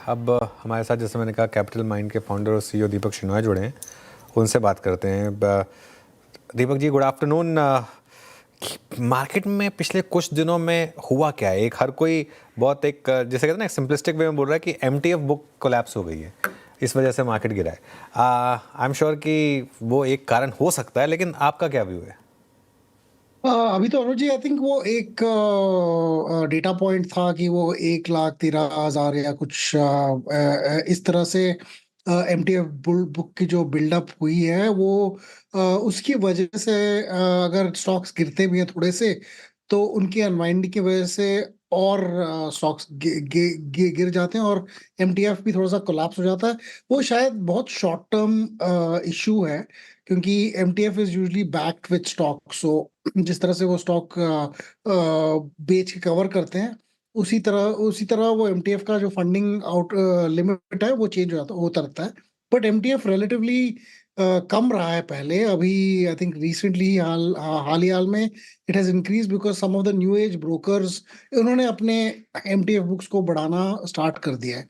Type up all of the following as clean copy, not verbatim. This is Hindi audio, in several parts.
अब हमारे साथ, जैसे मैंने कहा, कैपिटल माइंड के फाउंडर और सीईओ दीपक शेनॉय जुड़े हैं। उनसे बात करते हैं। Deepak ji, good afternoon. Market में पिछले कुछ दिनों में हुआ क्या है? एक हर कोई बहुत एक जैसे कहते हैं ना, सिंपलिस्टिक वे में बोल रहा है कि एमटीएफ बुक कोलैप्स हो गई है, इस वजह से मार्केट गिरा है। आई एम श्योर कि वो एक कारण हो सकता है, लेकिन आपका क्या व्यू है? अभी तो अनुज जी, आई थिंक वो एक डेटा पॉइंट था कि वो 1,13,000 या कुछ इस तरह से एमटीएफ बुक की जो बिल्डअप हुई है वो उसकी वजह से अगर स्टॉक्स गिरते भी हैं थोड़े से, तो उनकी अनवाइंडिंग की वजह से और स्टॉक्स गिर जाते हैं और एमटीएफ भी थोड़ा सा कोलैप्स हो जाता है। वो शायद बहुत शॉर्ट टर्म इशू है, क्योंकि MTF is usually backed with stock. So जिस तरह से वो स्टॉक बेच के कवर करते हैं, उसी तरह वो एमटीएफ का जो फंडिंग आउट लिमिट है वो चेंज होता रहता है। बट एमटीएफ रिलेटिवली कम रहा है पहले। अभी आई थिंक रिसेंटली हाल में it has increase because some of the new age brokers उन्होंने अपने एमटीएफ बुक्स को बढ़ाना स्टार्ट कर दिया है।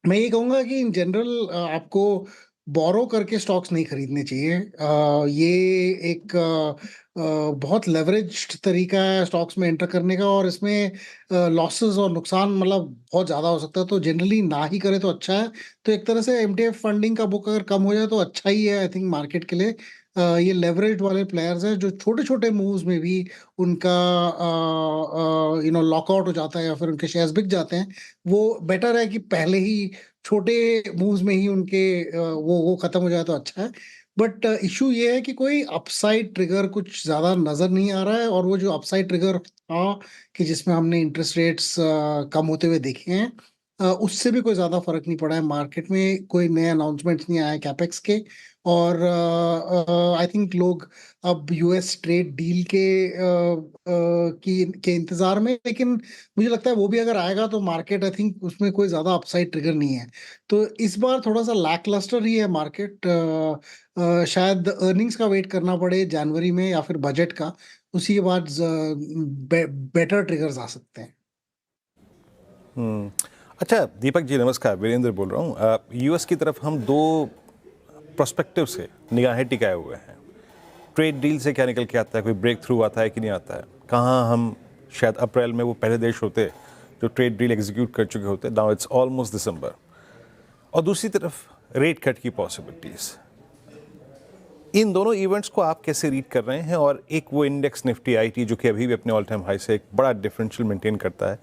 मैं ये कहूंगा कि इन जनरल आपको बोरो करके स्टॉक्स नहीं खरीदने चाहिए। ये एक बहुत लेवरेज्ड तरीका है स्टॉक्स में एंटर करने का, और इसमें लॉसेस और नुकसान मतलब बहुत ज़्यादा हो सकता है। तो जनरली ना ही करे तो अच्छा है। तो एक तरह से एमटीएफ फंडिंग का बुक अगर कम हो जाए तो अच्छा ही है आई थिंक मार्केट के लिए। ये लेवरेज वाले प्लेयर्स हैं जो छोटे छोटे मूव्स में भी उनका लॉकआउट हो जाता है या फिर उनके शेयर्स बिक जाते हैं। वो बेटर है कि पहले ही छोटे मूव्स में ही उनके वो खत्म हो जाए तो अच्छा है। बट इशू ये है कि कोई अपसाइड ट्रिगर कुछ ज्यादा नजर नहीं आ रहा है, और वो जो अपसाइड ट्रिगर था कि जिसमें हमने इंटरेस्ट रेट्स कम होते हुए देखे हैं, उससे भी कोई ज्यादा फर्क नहीं पड़ा है। मार्केट में कोई नए अनाउंसमेंट्स नहीं आए कैपेक्स के, और आई थिंक लोग अब यूएस ट्रेड डील के इंतजार में। लेकिन मुझे लगता है वो भी अगर आएगा तो मार्केट आई थिंक उसमें कोई ज्यादा अपसाइड ट्रिगर नहीं है। तो इस बार थोड़ा सा लैकलस्टर ही है मार्केट। शायद अर्निंग्स का वेट करना पड़े जनवरी में या फिर बजट का, उसी के बाद बेटर ट्रिगर्स आ सकते हैं। अच्छा दीपक जी, नमस्कार। वीरेंद्र बोल रहा हूँ। यूएस की तरफ हम दो प्रोस्पेक्टिव से निगाहें टिकाए हुए हैं। ट्रेड डील से क्या निकल के आता है, कोई ब्रेक थ्रू आता है कि नहीं आता है, कहाँ हम शायद अप्रैल में वो पहले देश होते जो ट्रेड डील एग्जीक्यूट कर चुके होते। नाउ इट्स ऑलमोस्ट दिसंबर। और दूसरी तरफ रेट कट की पॉसिबिलिटीज़। इन दोनों इवेंट्स को आप कैसे रीड कर रहे हैं? और एक वो इंडेक्स निफ्टी आईटी जो कि अभी भी अपने ऑल टाइम हाई से एक बड़ा डिफरेंशियल मेंटेन करता है,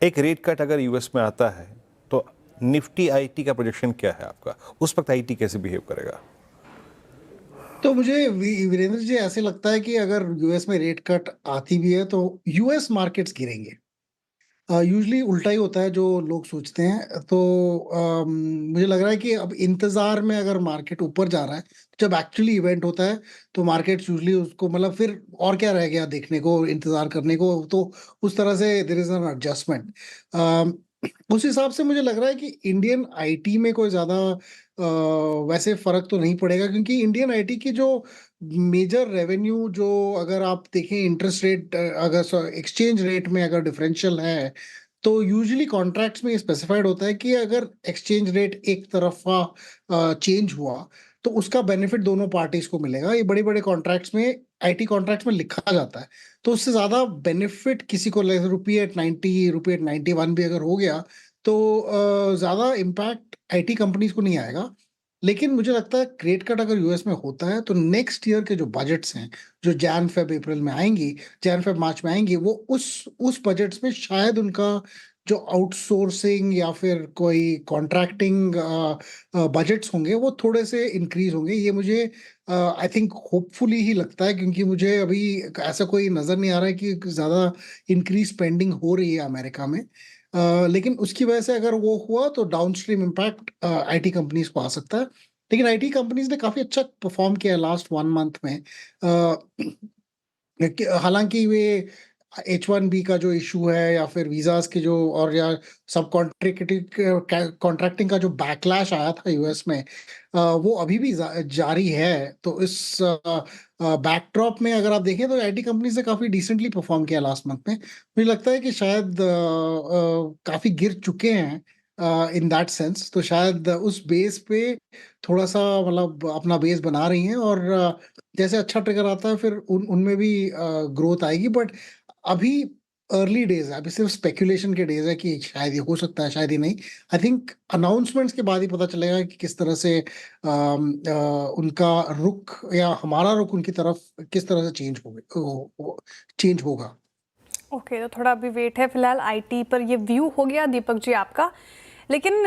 एक रेट कट अगर यूएस में आता है तो निफ्टी आईटी का प्रोजेक्शन क्या है आपका? उस वक्त आईटी कैसे बिहेव करेगा? तो मुझे वीरेंद्र जी ऐसे लगता है कि अगर यूएस में रेट कट आती भी है तो यूएस मार्केट्स गिरेंगे। यूजली उल्टा ही होता है जो लोग सोचते हैं। तो मुझे लग रहा है कि अब इंतजार में अगर मार्केट ऊपर जा रहा है, जब एक्चुअली इवेंट होता है तो मार्केट यूजली उसको मतलब फिर और क्या रह गया देखने को, इंतजार करने को। तो उस तरह से देयर इज एन एडजस्टमेंट। उस हिसाब से मुझे लग रहा है कि इंडियन आईटी में कोई ज्यादा वैसे फर्क तो नहीं पड़ेगा, क्योंकि इंडियन आईटी की जो मेजर रेवेन्यू जो अगर आप देखें इंटरेस्ट रेट, अगर एक्सचेंज रेट में अगर डिफरेंशियल है, तो यूजुअली कॉन्ट्रैक्ट्स में स्पेसिफाइड होता है कि अगर एक्सचेंज रेट एक तरफा चेंज हुआ तो उसका बेनिफिट दोनों पार्टीज को मिलेगा। ये बड़े बड़े कॉन्ट्रैक्ट्स में, आईटी कॉन्ट्रैक्ट्स में लिखा जाता है। तो उससे ज्यादा बेनिफिट किसी को, ₹1 ₹91 भी अगर हो गया तो ज्यादा इम्पैक्ट आईटी कंपनीज को नहीं आएगा। लेकिन मुझे लगता है क्रेडिट कार्ड अगर यूएस में होता है तो नेक्स्ट ईयर के जो बजट्स हैं, जो जैन फेब अप्रैल में आएंगी, जैन फेब मार्च में आएंगी, वो उस बजट्स में शायद उनका जो आउटसोर्सिंग या फिर कोई कॉन्ट्रैक्टिंग बजट्स होंगे वो थोड़े से इंक्रीज होंगे। ये मुझे आई थिंक होपफुली ही लगता है, क्योंकि मुझे अभी ऐसा कोई नजर नहीं आ रहा है कि ज्यादा इंक्रीज स्पेंडिंग हो रही है अमेरिका में। लेकिन उसकी वजह से अगर वो हुआ तो डाउनस्ट्रीम इम्पैक्ट आईटी कंपनीज को आ सकता है। लेकिन आईटी कंपनीज ने काफी अच्छा परफॉर्म किया लास्ट 1 मंथ में। हालांकि वे H1B का जो इशू है या फिर वीजास के जो और या सब कॉन्ट्रैक्टिंग का जो बैकलैश आया था यूएस में, वो अभी भी जारी है। तो इस बैकड्रॉप में अगर आप देखें तो आईटी कंपनी से काफी डिसेंटली परफॉर्म किया लास्ट मंथ में। मुझे लगता है कि शायद काफी गिर चुके हैं इन दैट सेंस, तो शायद उस बेस पे थोड़ा सा मतलब अपना बेस बना रही हैं, और जैसे अच्छा ट्रिगर आता है फिर उनमें भी ग्रोथ आएगी। बट अभी अर्ली डेज है, अभी सिर्फ स्पेकुलेशन के डेज है कि शायद ये हो सकता है, शायद ही नहीं। आई थिंक अनाउंसमेंट्स के बाद ही पता चलेगा कि किस तरह से उनका रुख या हमारा रुख उनकी तरफ किस तरह से चेंज होगा। ओके, तो थोड़ा अभी वेट है फिलहाल। आईटी पर ये व्यू हो गया दीपक जी आपका, लेकिन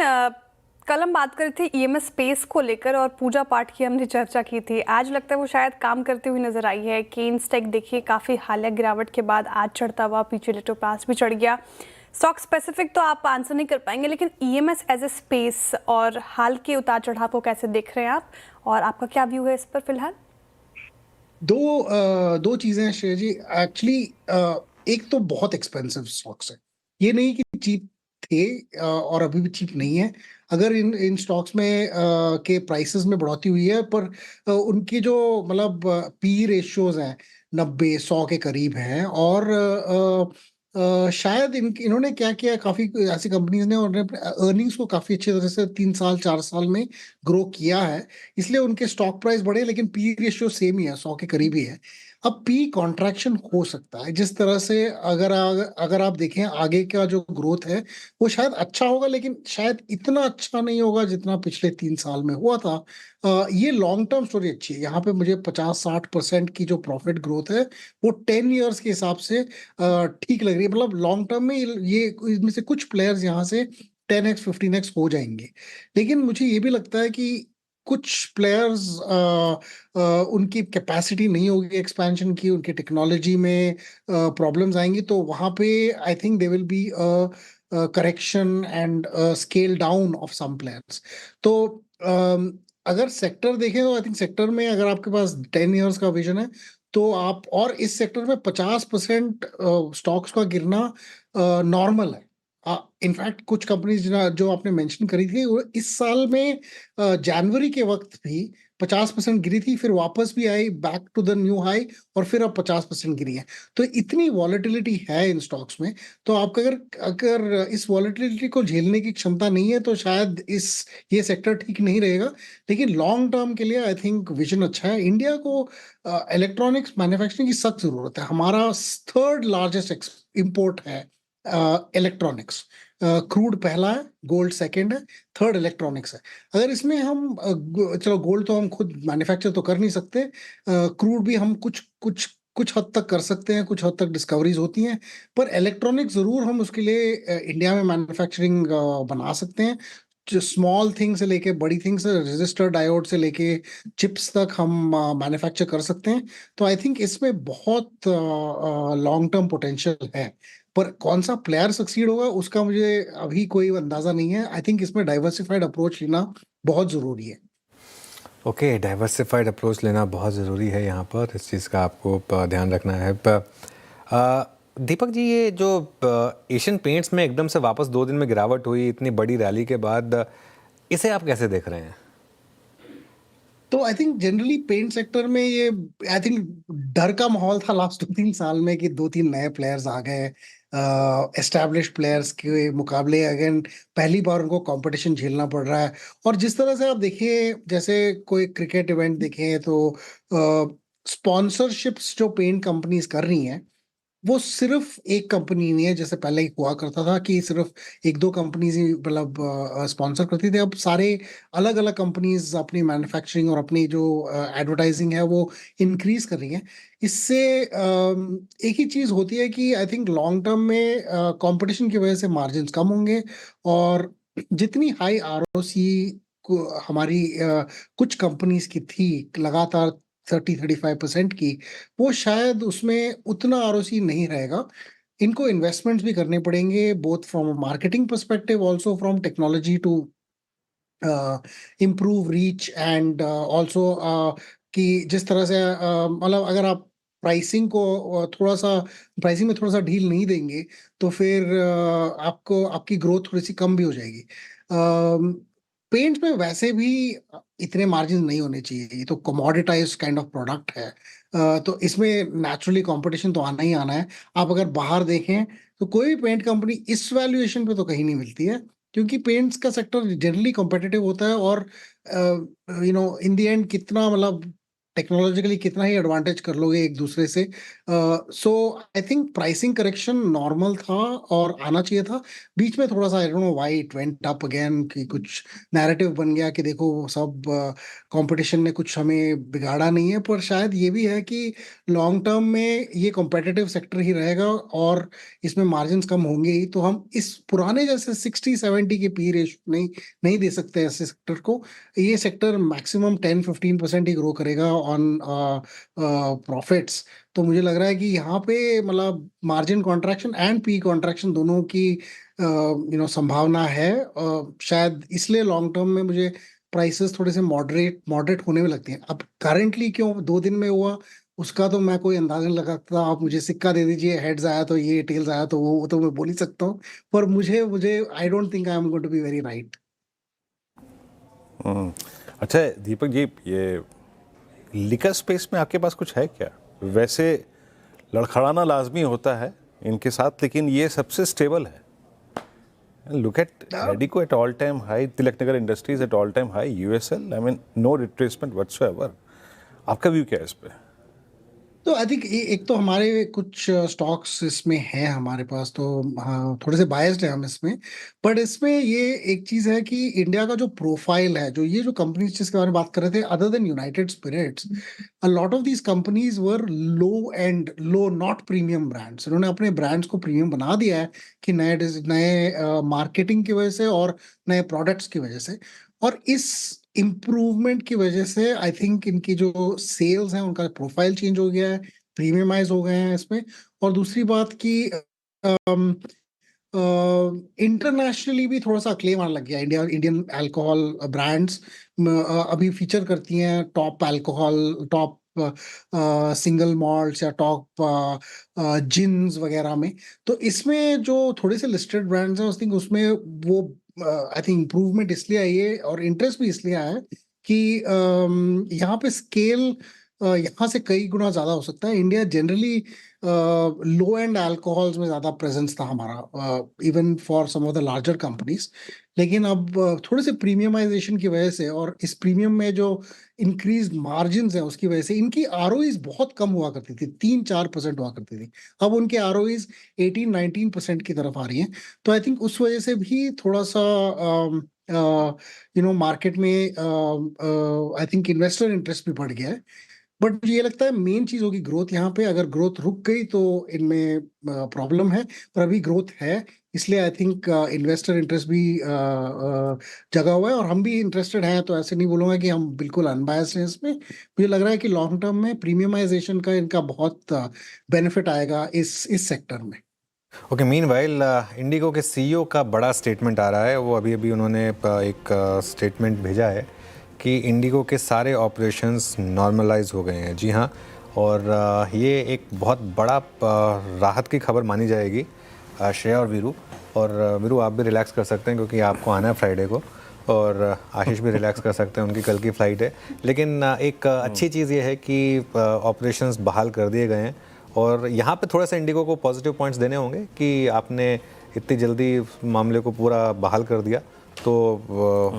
कल हम बात कर रहे थे ईएमएस स्पेस को लेकर और पूजा पाठ की हमने चर्चा की थी। आज लगता है वो शायद काम करती हुई नजर आई है। केन्स टेक देखिए काफ़ी हालिया गिरावट के बाद आज चढ़ता हुआ, पीछे इलेक्ट्रोप्लास्ट भी चढ़ गया। स्टॉक स्पेसिफिक तो आप आंसर नहीं कर पाएंगे, लेकिन ईएमएस एज ए स्पेस और हाल के उतार चढ़ाव को कैसे देख रहे हैं आप, और आपका क्या व्यू है इस पर फिलहाल? दो चीजें हैं श्रेया जी। एक्चुअली एक तो बहुत एक्सपेंसिव स्टॉक्स है, ये नहीं कि चीप थे और अभी भी चीप नहीं है। अगर इन स्टॉक्स में के प्राइसेस में बढ़ोतरी हुई है, पर उनकी जो मतलब पी रेशियोज हैं 90-100 के करीब हैं, और शायद इन्होंने क्या किया, काफी ऐसी कंपनीज ने उन्होंने अर्निंग्स को काफी अच्छी तरह से 3-4 साल में ग्रो किया है, इसलिए उनके स्टॉक प्राइस बढ़े, लेकिन पी रेशियो सेम ही है, 100 के करीब ही है। अब पी कॉन्ट्रैक्शन हो सकता है जिस तरह से, अगर आप देखें आगे का जो ग्रोथ है वो शायद अच्छा होगा, लेकिन शायद इतना अच्छा नहीं होगा जितना पिछले 3 साल में हुआ था। ये लॉन्ग टर्म स्टोरी अच्छी है, यहाँ पे मुझे 50-60% की जो प्रॉफिट ग्रोथ है वो 10 ईयर्स के हिसाब से ठीक लग रही है। मतलब लॉन्ग टर्म में ये इनमें से कुछ प्लेयर्स यहाँ से 10x 15x हो जाएंगे, लेकिन मुझे ये भी लगता है कि कुछ प्लेयर्स उनकी कैपेसिटी नहीं होगी एक्सपेंशन की, उनकी टेक्नोलॉजी में प्रॉब्लम्स आएंगी, तो वहां पे I think they will be correction and scale down of some players. तो अगर सेक्टर देखें तो आई थिंक सेक्टर में अगर आपके पास 10 इयर्स का विजन है तो आप, और इस सेक्टर में 50% स्टॉक्स का गिरना नॉर्मल है। इनफैक्ट कुछ कंपनीज जो आपने मेंशन करी थी वो इस साल में जनवरी के वक्त भी 50% गिरी थी, फिर वापस भी आई back to the new high, और फिर अब 50% गिरी है। तो इतनी वॉलेटिलिटी है इन स्टॉक्स में, तो आपका अगर अगर इस वॉलेटिलिटी को झेलने की क्षमता नहीं है तो शायद ये सेक्टर ठीक नहीं रहेगा। लेकिन लॉन्ग टर्म के लिए आई थिंक विजन अच्छा है। इंडिया को इलेक्ट्रॉनिक्स मैन्युफैक्चरिंग की सख्त जरूरत है। हमारा थर्ड लार्जेस्ट इंपोर्ट है इलेक्ट्रॉनिक्स। क्रूड पहला है, गोल्ड सेकंड है, थर्ड इलेक्ट्रॉनिक्स है। अगर इसमें हम चलो गोल्ड तो हम खुद मैन्युफैक्चर तो कर नहीं सकते, क्रूड भी हम कुछ हद तक कर सकते हैं, कुछ हद तक डिस्कवरीज होती हैं, पर इलेक्ट्रॉनिक जरूर हम उसके लिए इंडिया में मैन्युफैक्चरिंग बना सकते हैं। जो स्मॉल थिंग से लेके बड़ी थिंग से, रजिस्टर डायोड से लेके चिप्स तक हम मैन्युफैक्चर कर सकते हैं। तो आई थिंक इसमें बहुत लॉन्ग टर्म पोटेंशियल है, पर कौन सा प्लेयर सक्सीड होगा उसका मुझे अभी कोई अंदाजा नहीं है। आई थिंक इसमें डाइवर्सिफाइड अप्रोच लेना बहुत जरूरी है। ओके, डाइवर्सिफाइड अप्रोच लेना बहुत ज़रूरी है यहाँ पर, इस चीज़ का आपको ध्यान रखना है। दीपक जी, ये जो एशियन पेंट्स में एकदम से वापस 2 दिन में गिरावट हुई इतनी बड़ी रैली के बाद, इसे आप कैसे देख रहे हैं? तो I think generally paint sector में ये आई थिंक डर का माहौल था लास्ट 2-3 साल में कि 2-3 नए प्लेयर्स आ गए, एस्टैब्लिश्ड प्लेयर्स के मुकाबले अगेन पहली बार उनको कंपटीशन झेलना पड़ रहा है। और जिस तरह से आप देखिए, जैसे कोई क्रिकेट इवेंट देखें तो स्पॉन्सरशिप्स जो पेंट कंपनीज कर रही हैं वो सिर्फ एक कंपनी नहीं है, जैसे पहले ही हुआ करता था कि सिर्फ 1-2 कंपनीज ही मतलब स्पॉन्सर करती थी। अब सारे अलग अलग कंपनीज अपनी मैन्युफैक्चरिंग और अपनी जो एडवर्टाइजिंग है वो इंक्रीज कर रही हैं। इससे एक ही चीज होती है कि आई थिंक लॉन्ग टर्म में कंपटीशन की वजह से मार्जिन कम होंगे, और जितनी हाई आरओसी को हमारी कुछ कंपनीज की थी लगातार 30-35% की, वो शायद उसमें उतना आरओसी नहीं रहेगा। इनको इन्वेस्टमेंट्स भी करने पड़ेंगे, both from marketing perspective, also from technology to improve reach, and also कि जिस तरह से मतलब अगर आप प्राइसिंग को प्राइसिंग में थोड़ा सा ढील नहीं देंगे तो फिर आपको आपकी ग्रोथ थोड़ी सी कम भी हो जाएगी। पेंट में वैसे भी इतने मार्जिन नहीं होने चाहिए, ये तो कमोडिटाइज काइंड ऑफ प्रोडक्ट है। तो इसमें नेचुरली कंपटीशन तो आना ही आना है। आप अगर बाहर देखें तो कोई भी पेंट कंपनी इस वैल्यूएशन पे तो कहीं नहीं मिलती है, क्योंकि पेंट्स का सेक्टर जनरली कॉम्पिटिटिव होता है और इन द एंड कितना मतलब टेक्नोलॉजिकली कितना ही एडवांटेज कर लोगे एक दूसरे से। So I think pricing correction normal था और आना चाहिए था। बीच में थोड़ा सा I don't know why it went up again, कि कुछ नैरेटिव बन गया कि देखो सब कंपटीशन ने कुछ हमें बिगाड़ा नहीं है, पर शायद ये भी है कि लॉन्ग टर्म में ये कॉम्पिटिटिव सेक्टर ही रहेगा और इसमें मार्जिन कम होंगे ही। तो हम इस पुराने जैसे 60-70 के पी रेशियो नहीं दे सकते ऐसे सेक्टर को। ये सेक्टर मैक्सिमम 10-15% ही ग्रो करेगा ऑन प्रॉफिट्स। तो मुझे लग रहा है कि यहाँ पे मतलब margin contraction and P contraction दोनों की संभावना है। शायद इसलिए लॉन्ग टर्म में मुझे प्राइसेस थोड़े से मॉडरेट होने में लगती हैं। अब करंटली क्यों 2 दिन में हुआ उसका तो मैं कोई अंदाजा नहीं लगाता। आप मुझे सिक्का दे दीजिए, हेड्स आया तो ये, टेल्स आया तो वो तो मैं बोल ही सकता हूँ। पर मुझे मुझे I don't think I am going to be very right. अच्छा दीपक जी, ये लिकर स्पेस में आपके पास कुछ है क्या? वैसे लड़खड़ाना लाजमी होता है इनके साथ, लेकिन ये सबसे स्टेबल है। Look at Radico at all time high, Tilak Nagar industries at all time high, USL, I mean no retracement whatsoever. आपका व्यू क्या है इस पे? तो आई थिंक एक तो हमारे कुछ स्टॉक्स इसमें हैं हमारे पास, तो हाँ थोड़े से बायस्ड है हम इसमें। बट इसमें ये एक चीज़ है कि इंडिया का जो प्रोफाइल है, जो ये जो कंपनीज जिसके बारे में बात कर रहे थे, other than United Spirits, a lot of these companies were low not premium brands. इन्होंने अपने ब्रांड्स को प्रीमियम बना दिया है कि नए मार्केटिंग की वजह से और नए प्रोडक्ट्स की वजह से। और इस इम्प्रूवमेंट की वजह से आई थिंक इनकी जो सेल्स हैं उनका प्रोफाइल चेंज हो गया है, प्रीमियमाइज हो गए हैं इसमें। और दूसरी बात की इंटरनेशनली भी थोड़ा सा क्लेम आने लग गया। इंडियन अल्कोहल ब्रांड्स अभी फीचर करती हैं top alcohol, top single malts या टॉप जिन्स वगैरह में। तो इसमें जो थोड़े से लिस्टेड ब्रांड्स हैं, आई थिंक उसमें वो आई थिंक इम्प्रूवमेंट इसलिए आई है और इंटरेस्ट भी इसलिए आया है कि यहाँ पे स्केल यहाँ से कई गुना ज्यादा हो सकता है। India generally low end alcohols में ज्यादा प्रेजेंस था हमारा, even for some of the larger companies. लेकिन अब थोड़े से प्रीमियमाइजेशन की वजह से और इस प्रीमियम में जो इंक्रीज मार्जिन है उसकी वजह से इनकी आरओईज बहुत कम हुआ करती थी, 3-4% हुआ करती थी। अब उनके आरओईज 18-19% की तरफ आ रही हैं। तो आई थिंक उस वजह से भी थोड़ा सा मार्केट में आई थिंक इन्वेस्टर इंटरेस्ट भी बढ़ गया है। बट मुझे ये लगता है मेन चीज होगी ग्रोथ। यहाँ पे अगर ग्रोथ रुक गई तो इनमें प्रॉब्लम है, पर अभी ग्रोथ है, इसलिए आई थिंक इन्वेस्टर इंटरेस्ट भी जगा हुआ है और हम भी इंटरेस्टेड हैं। तो ऐसे नहीं बोलूंगा कि हम बिल्कुल अनबायस्ड हैं इसमें। मुझे लग रहा है कि लॉन्ग टर्म में प्रीमियमाइजेशन का इनका बहुत बेनिफिट आएगा इस सेक्टर में। ओके, मीनवाइल इंडिगो के सीईओ का बड़ा स्टेटमेंट आ रहा है। वो अभी उन्होंने एक स्टेटमेंट भेजा है कि इंडिगो के सारे ऑपरेशंस नॉर्मलाइज हो गए हैं। जी हाँ, और ये एक बहुत बड़ा राहत की खबर मानी जाएगी श्रेया और वीरू। और वीरू आप भी रिलैक्स कर सकते हैं क्योंकि आपको आना है फ्राइडे को, और आशीष भी रिलैक्स कर सकते हैं, उनकी कल की फ़्लाइट है। लेकिन एक अच्छी चीज़ ये है कि ऑपरेशंस बहाल कर दिए गए हैं। और यहाँ पे थोड़ा सा इंडिगो को पॉजिटिव पॉइंट्स देने होंगे कि आपने इतनी जल्दी मामले को पूरा बहाल कर दिया। तो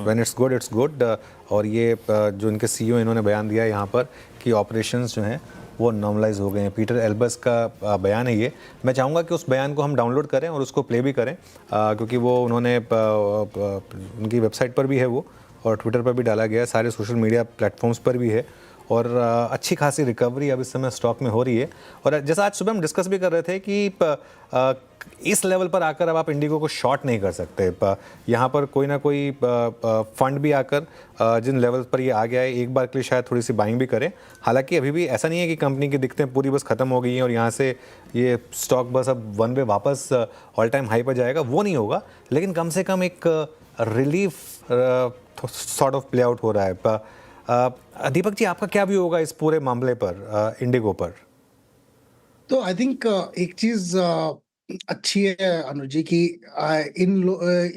व्हेन इट्स गुड। और ये जो इनके सीईओ इन्होंने बयान दिया है यहाँ पर कि ऑपरेशंस जो हैं वो नॉर्मलाइज हो गए हैं। पीटर एल्बस का बयान है ये। मैं चाहूँगा कि उस बयान को हम डाउनलोड करें और उसको प्ले भी करें, क्योंकि वो उन्होंने उनकी वेबसाइट पर भी है वो, और ट्विटर पर भी डाला गया है, सारे सोशल मीडिया प्लेटफॉर्म्स पर भी है। और अच्छी खासी रिकवरी अब इस समय स्टॉक में हो रही है। और जैसा आज सुबह हम डिस्कस भी कर रहे थे कि इस लेवल पर आकर अब आप इंडिगो को शॉर्ट नहीं कर सकते। यहाँ पर कोई ना कोई फंड भी आकर जिन लेवल पर ये आ गया है, एक बार के लिए शायद थोड़ी सी बाइंग भी करें। हालांकि अभी भी ऐसा नहीं है कि कंपनी की दिक्कतें पूरी बस ख़त्म हो गई हैं और यहाँ से ये स्टॉक बस अब वन वे वापस ऑल टाइम हाई पर जाएगा, वो नहीं होगा। लेकिन कम से कम एक relief sort of play out हो रहा है। दीपक जी, आपका क्या व्यू होगा इस पूरे मामले पर, इंडिगो पर? तो आई थिंक एक चीज अच्छी है अनुज जी की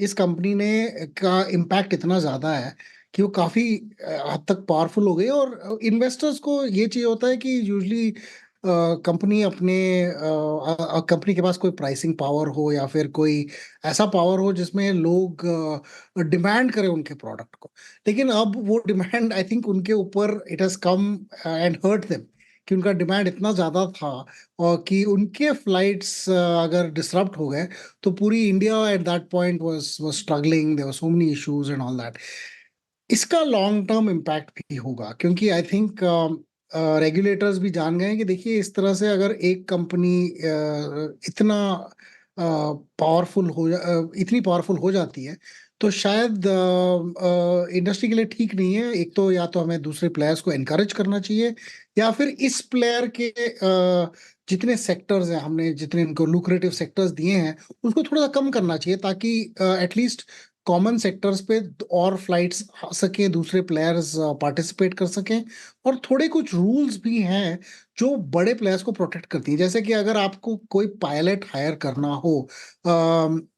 इस कंपनी ने का इम्पैक्ट इतना ज्यादा है कि वो काफी हद तक पावरफुल हो गई, और इन्वेस्टर्स को ये चाहिए होता है कि यूजली कंपनी अपने कंपनी के पास कोई प्राइसिंग पावर हो या फिर कोई ऐसा पावर हो जिसमें लोग डिमांड करें उनके प्रोडक्ट को। लेकिन अब वो डिमांड आई थिंक उनके ऊपर it has come and hurt them, कि उनका डिमांड इतना ज्यादा था और कि उनके फ्लाइट्स अगर डिसरप्ट हो गए तो पूरी India at that point was struggling, there were so many issues and all that. इसका लॉन्ग टर्म इम्पैक्ट भी होगा, क्योंकि आई थिंक रेगुलेटर्स भी जान गए हैं कि देखिए इस तरह से अगर एक कंपनी इतना इतनी पावरफुल हो जाती है तो शायद इंडस्ट्री के लिए ठीक नहीं है। एक तो या तो हमें दूसरे प्लेयर्स को एनकरेज करना चाहिए, या फिर इस प्लेयर के जितने सेक्टर्स हैं, हमने जितने इनको लुक्रेटिव सेक्टर्स दिए हैं उसको थोड़ा सा कम करना चाहिए, ताकि एटलीस्ट कॉमन सेक्टर्स पे और फ्लाइट्स आ सके, दूसरे प्लेयर्स पार्टिसिपेट कर सकें। और थोड़े कुछ रूल्स भी हैं जो बड़े प्लेयर्स को प्रोटेक्ट करती है, जैसे कि अगर आपको कोई पायलट हायर करना हो,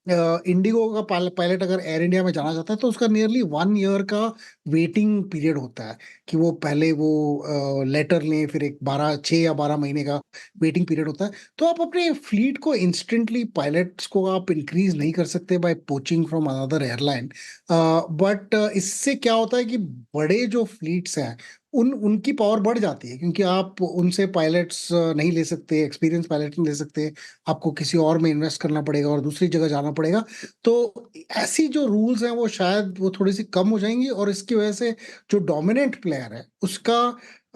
इंडिगो का पायलट अगर एयर इंडिया में जाना चाहता है तो उसका नियरली 1 ईयर का वेटिंग पीरियड होता है, कि वो पहले वो लेटर लें, फिर एक 6 या 12 महीने का वेटिंग पीरियड होता है। तो आप अपने फ्लीट को इंस्टेंटली, पायलट्स को आप इंक्रीज नहीं कर सकते by poaching from another airline. But इससे क्या होता है कि बड़े जो फ्लीट्स हैं उनकी पावर बढ़ जाती है, क्योंकि आप उनसे पायलट्स नहीं ले सकते, एक्सपीरियंस पायलट नहीं ले सकते, आपको किसी और में इन्वेस्ट करना पड़ेगा और दूसरी जगह जाना पड़ेगा। तो ऐसी जो रूल्स हैं वो शायद वो थोड़ी सी कम हो जाएंगी, और इसकी वजह से जो डोमिनेंट प्लेयर है उसका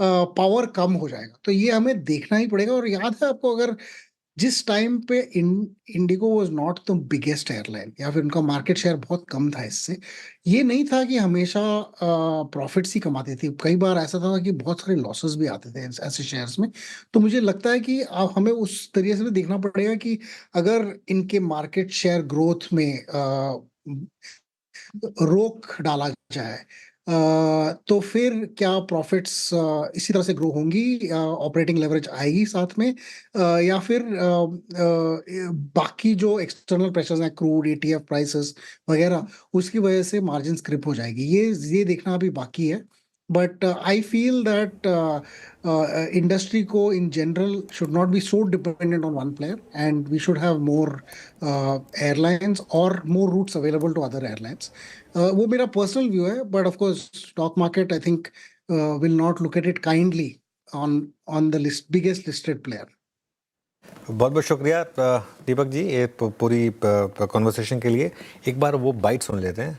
पावर कम हो जाएगा। तो ये हमें देखना ही पड़ेगा। और याद है आपको, अगर जिस टाइम पे Indigo was not the biggest airline, या फिर उनका मार्केट शेयर बहुत कम था, इससे ये नहीं था कि हमेशा प्रॉफिट्स ही कमाते थे, कई बार ऐसा था कि बहुत सारे लॉसेस भी आते थे ऐसे शेयर्स में। तो मुझे लगता है कि अब हमें उस तरीके से भी देखना पड़ेगा कि अगर इनके मार्केट शेयर ग्रोथ में रोक डाला जाए तो फिर क्या प्रॉफिट्स इसी तरह से ग्रो होंगी, ऑपरेटिंग लेवरेज आएगी साथ में, या फिर बाकी जो एक्सटर्नल प्रेशर्स हैं, क्रूड, ETF प्राइसेस वगैरह, उसकी वजह से मार्जिन क्रिप हो जाएगी। ये देखना अभी बाकी है। But I feel that industry को in general should not be so dependent on one player, and we should have more airlines और more routes available to other airlines. वो मेरा पर्सनल व्यू है, but of course stock market I think will not look at it kindly on the list biggest listed player. बहुत बहुत शुक्रिया दीपक जी ये पूरी कॉन्वर्सेशन के लिए। एक बार वो बाइट सुन लेते हैं।